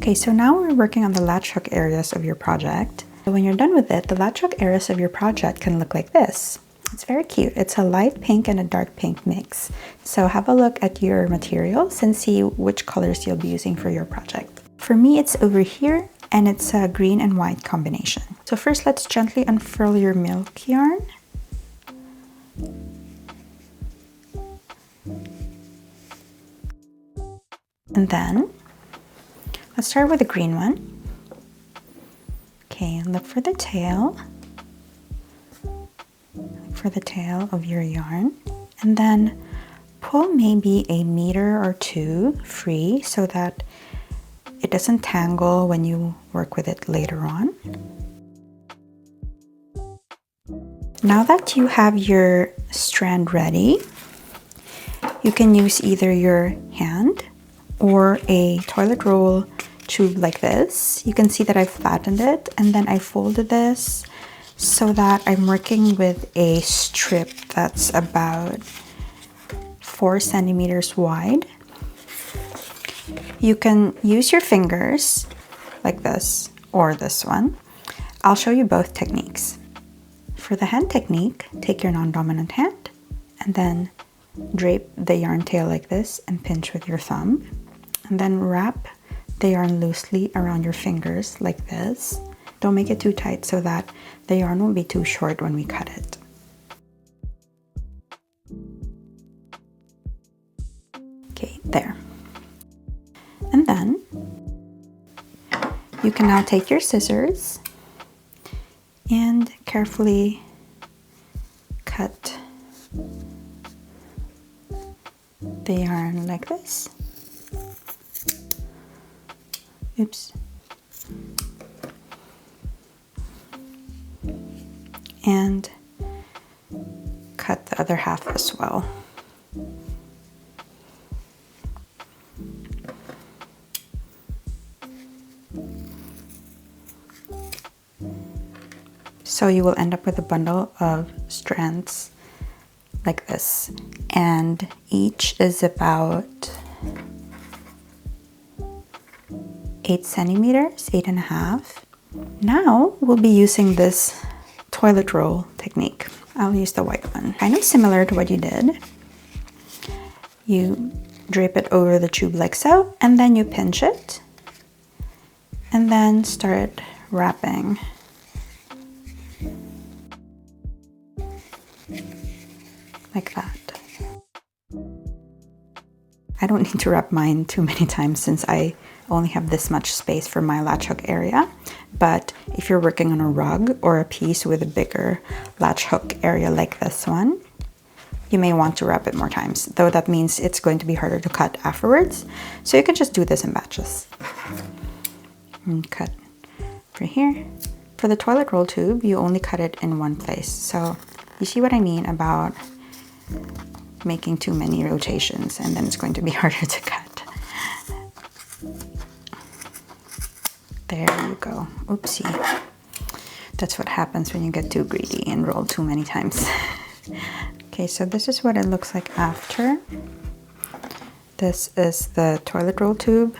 Okay, so now we're working on the latch hook areas of your project. When you're done with it, the latch hook areas of your project can look like this. It's very cute. It's a light pink and a dark pink mix. So have a look at your materials and see which colors you'll be using for your project. For me, it's over here and it's a green and white combination. So first, let's gently unfurl your milk yarn. And then let's start with the green one. Okay, and look for the tail. Look for the tail of your yarn. And then pull maybe a meter or two free so that it doesn't tangle when you work with it later on. Now that you have your strand ready, you can use either your hand or a toilet roll tube like this. You can see that I've flattened it and then I folded this so that I'm working with a strip that's about 4 centimeters wide. You can use your fingers like this or this one. I'll show you both techniques. For the hand technique, take your non-dominant hand and then drape the yarn tail like this and pinch with your thumb. And then wrap the yarn loosely around your fingers like this. Don't make it too tight so that the yarn won't be too short when we cut it. Okay, there. And then you can now take your scissors and carefully cut the yarn like this. Oops. And cut the other half as well. So you will end up with a bundle of strands like this, and each is about 8 centimeters, 8.5. Now we'll be using this toilet roll technique. I'll use the white one. Kind of similar to what you did. You drape it over the tube like so, and then you pinch it, and then start wrapping. Like that. I don't need to wrap mine too many times since I only have this much space for my latch hook area. But if you're working on a rug or a piece with a bigger latch hook area like this one, you may want to wrap it more times, though that means it's going to be harder to cut afterwards. So you can just do this in batches. And cut for here. For the toilet roll tube, you only cut it in one place. So you see what I mean about making too many rotations, and then it's going to be harder to cut. There you go. Oopsie. That's what happens when you get too greedy and roll too many times. Okay, so this is what it looks like after. This is the toilet roll tube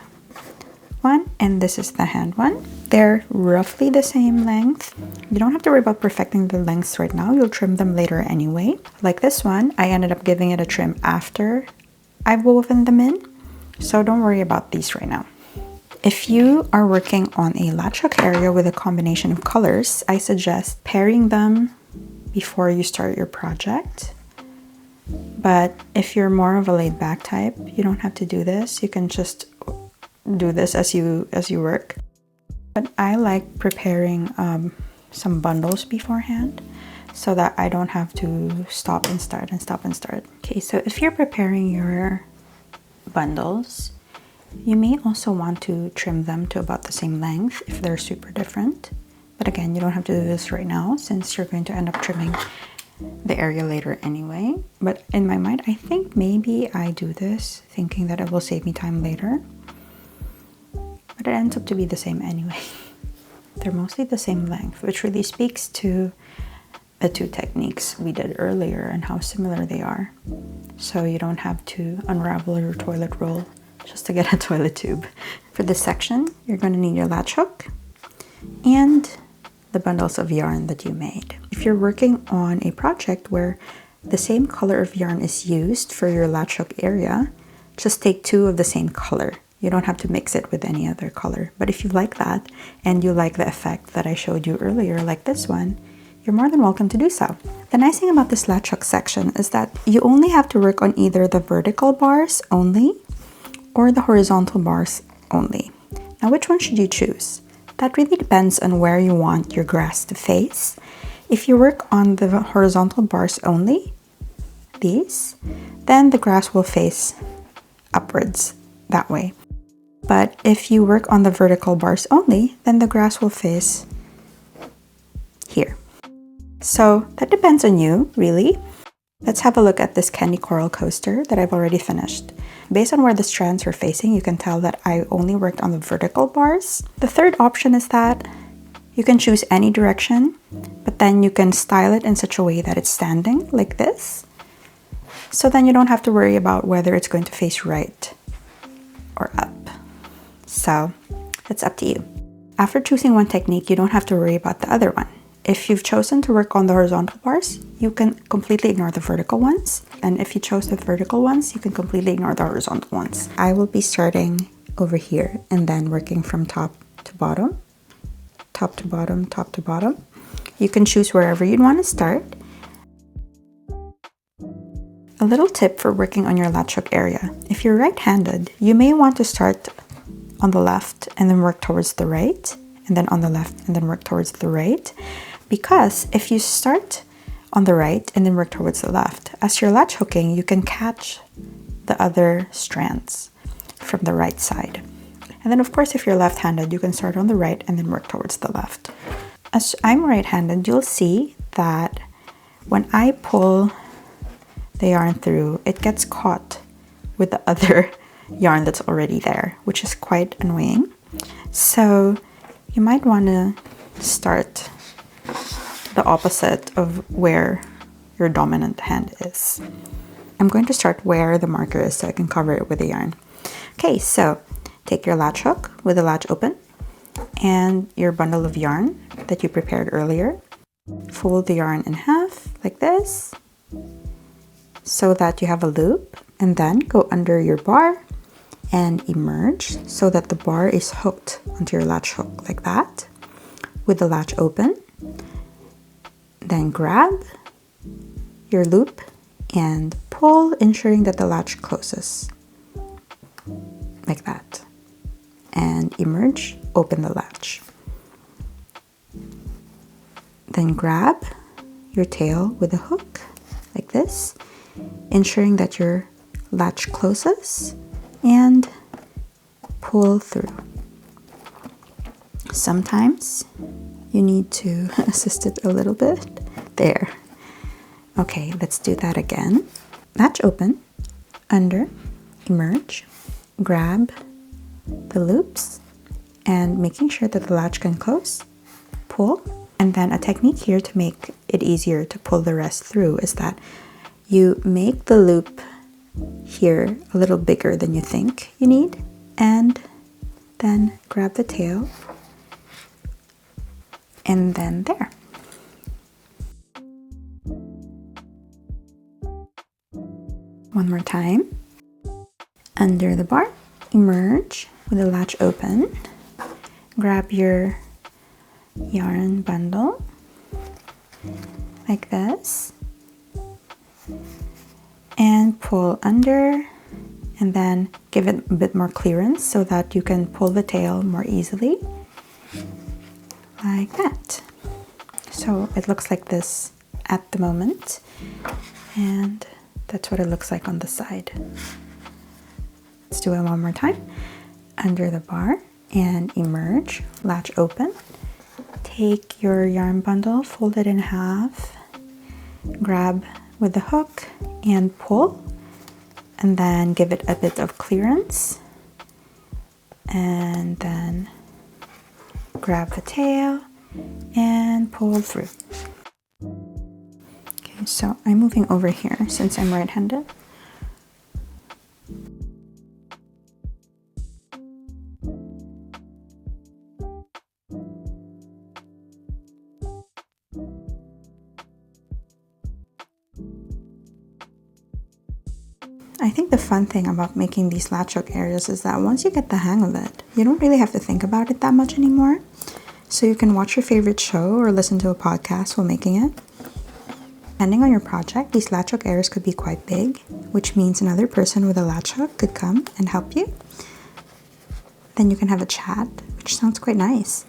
one, and this is the hand one. They're roughly the same length. You don't have to worry about perfecting the lengths right now. You'll trim them later anyway. Like this one, I ended up giving it a trim after I've woven them in. So don't worry about these right now. If you are working on a latch hook area with a combination of colors, I suggest pairing them before you start your project. But if you're more of a laid back type, you don't have to do this. You can just do this as you work. But I like preparing some bundles beforehand so that I don't have to stop and start and stop and start. Okay, so if you're preparing your bundles, you may also want to trim them to about the same length if they're super different. But again, you don't have to do this right now since you're going to end up trimming the area later anyway. But in my mind, I think maybe I do this thinking that it will save me time later. But it ends up to be the same anyway. They're mostly the same length, which really speaks to the two techniques we did earlier and how similar they are. So you don't have to unravel your toilet roll just to get a toilet tube. For this section, you're going to need your latch hook and the bundles of yarn that you made. If you're working on a project where the same color of yarn is used for your latch hook area, just take 2 of the same color. You don't have to mix it with any other color. But if you like that and you like the effect that I showed you earlier, like this one, you're more than welcome to do so. The nice thing about this latch hook section is that you only have to work on either the vertical bars only or the horizontal bars only. Now, which one should you choose? That really depends on where you want your grass to face. If you work on the horizontal bars only, these, then the grass will face upwards that way. But if you work on the vertical bars only, then the grass will face here. So that depends on you, really. Let's have a look at this candy coral coaster that I've already finished. Based on where the strands are facing, you can tell that I only worked on the vertical bars. The third option is that you can choose any direction, but then you can style it in such a way that it's standing like this. So then you don't have to worry about whether it's going to face right or up. So it's up to you. After choosing one technique, you don't have to worry about the other one. If you've chosen to work on the horizontal bars, you can completely ignore the vertical ones. And if you chose the vertical ones, you can completely ignore the horizontal ones. I will be starting over here and then working from top to bottom, top to bottom, top to bottom. You can choose wherever you'd want to start. A little tip for working on your latch hook area. If you're right-handed, you may want to start on the left and then work towards the right, and then on the left and then work towards the right. Because if you start on the right and then work towards the left, as you're latch hooking, you can catch the other strands from the right side. And then of course, if you're left-handed, you can start on the right and then work towards the left. As I'm right-handed, you'll see that when I pull the yarn through, it gets caught with the other yarn that's already there, which is quite annoying. So you might want to start the opposite of where your dominant hand is. I'm going to start where the marker is so I can cover it with the yarn. Okay, so take your latch hook with the latch open and your bundle of yarn that you prepared earlier. Fold the yarn in half like this so that you have a loop, and then go under your bar and emerge so that the bar is hooked onto your latch hook like that with the latch open. Then grab your loop and pull, ensuring that the latch closes like that, and emerge, open the latch. Then grab your tail with a hook like this, ensuring that your latch closes, and pull through. Sometimes you need to assist it a little bit. There. Okay, let's do that again. Latch open, under, emerge, grab the loops, and making sure that the latch can close, pull. And then a technique here to make it easier to pull the rest through is that you make the loop here a little bigger than you think you need, and then grab the tail, and then there. One more time. Under the bar, emerge with the latch open, grab your yarn bundle like this, and pull under, and then give it a bit more clearance so that you can pull the tail more easily like that. So it looks like this at the moment, and that's what it looks like on the side. Let's do it one more time. Under the bar and emerge, latch open, take your yarn bundle, fold it in half, grab with the hook and pull, and then give it a bit of clearance, and then grab the tail and pull through. Okay, so I'm moving over here since I'm right-handed. I think the fun thing about making these latch hook areas is that once you get the hang of it, you don't really have to think about it that much anymore. So you can watch your favorite show or listen to a podcast while making it. Depending on your project, these latch hook areas could be quite big, which means another person with a latch hook could come and help you. Then you can have a chat, which sounds quite nice.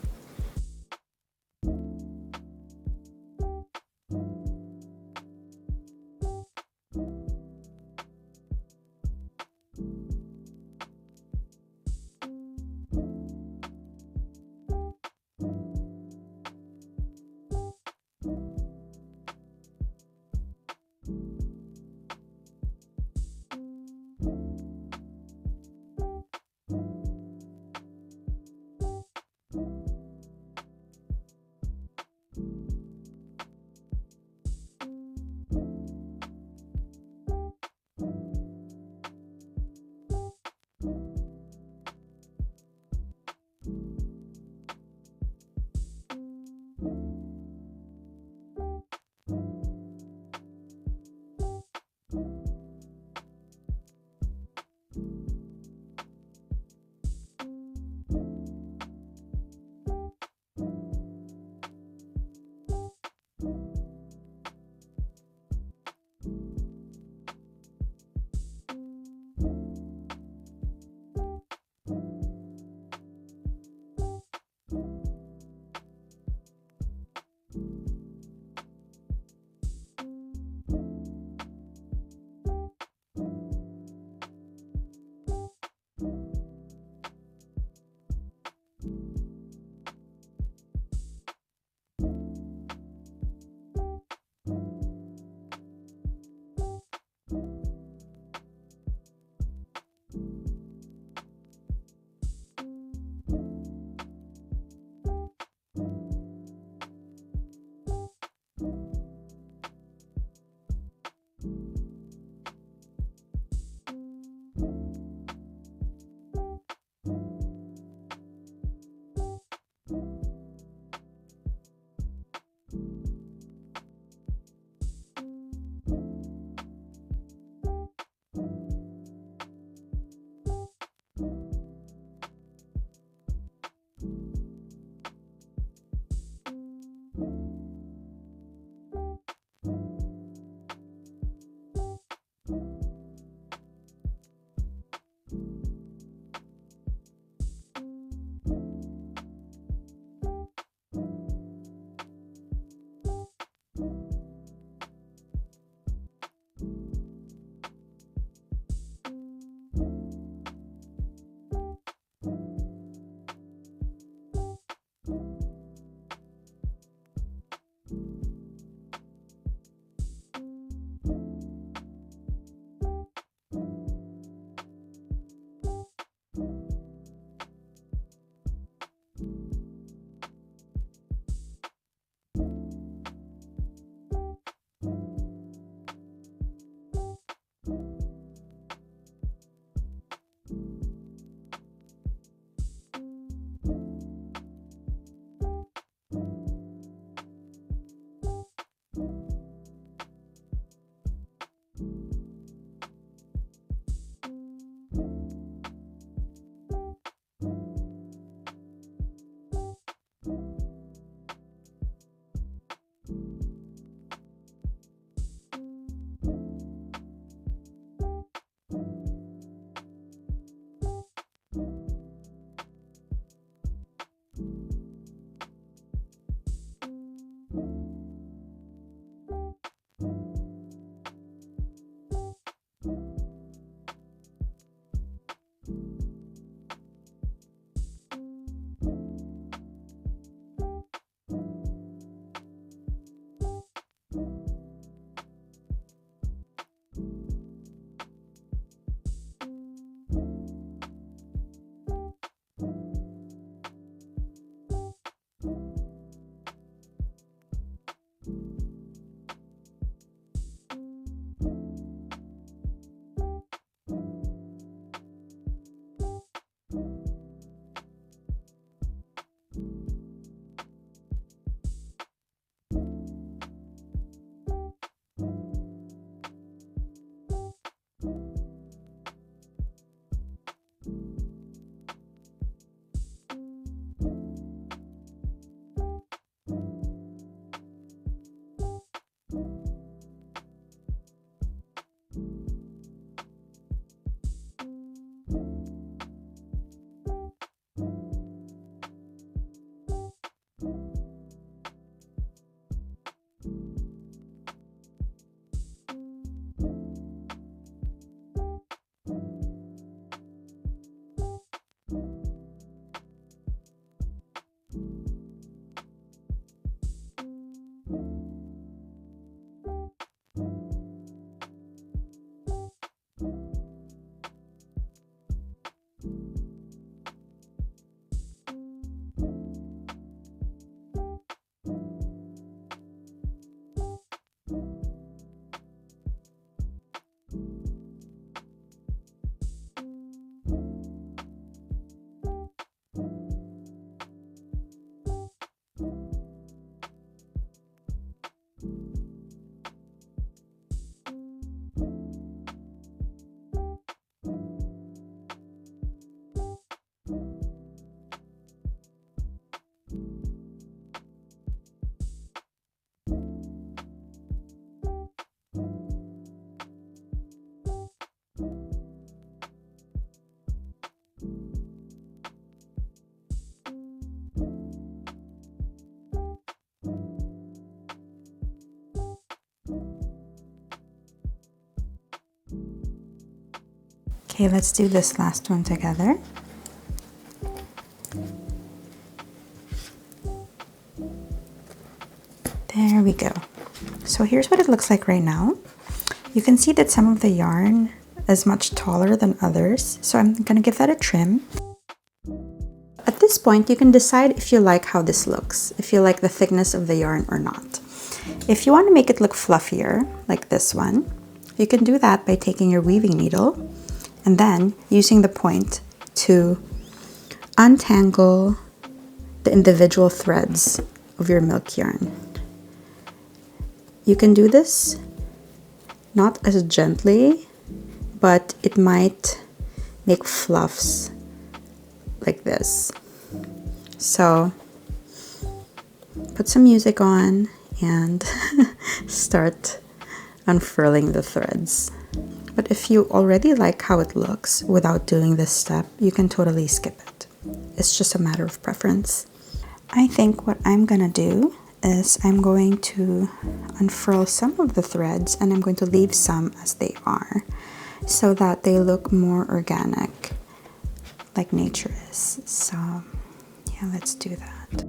Okay, let's do this last one together. There we go. So here's what it looks like right now. You can see that some of the yarn is much taller than others, so I'm gonna give that a trim. At this point, you can decide if you like how this looks, if you like the thickness of the yarn or not. If you want to make it look fluffier, like this one, you can do that by taking your weaving needle and then using the point to untangle the individual threads of your milk yarn. You can do this not as gently, but it might make fluffs like this. So put some music on and start unfurling the threads. But if you already like how it looks without doing this step, you can totally skip it. It's just a matter of preference. I think what I'm gonna do is I'm going to unfurl some of the threads and I'm going to leave some as they are so that they look more organic, like nature is. So yeah, let's do that.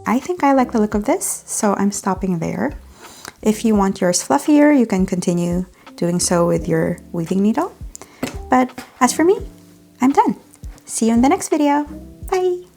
I think I like the look of this, so I'm stopping there. If you want yours fluffier, you can continue doing so with your weaving needle. But as for me, I'm done. See you in the next video. Bye!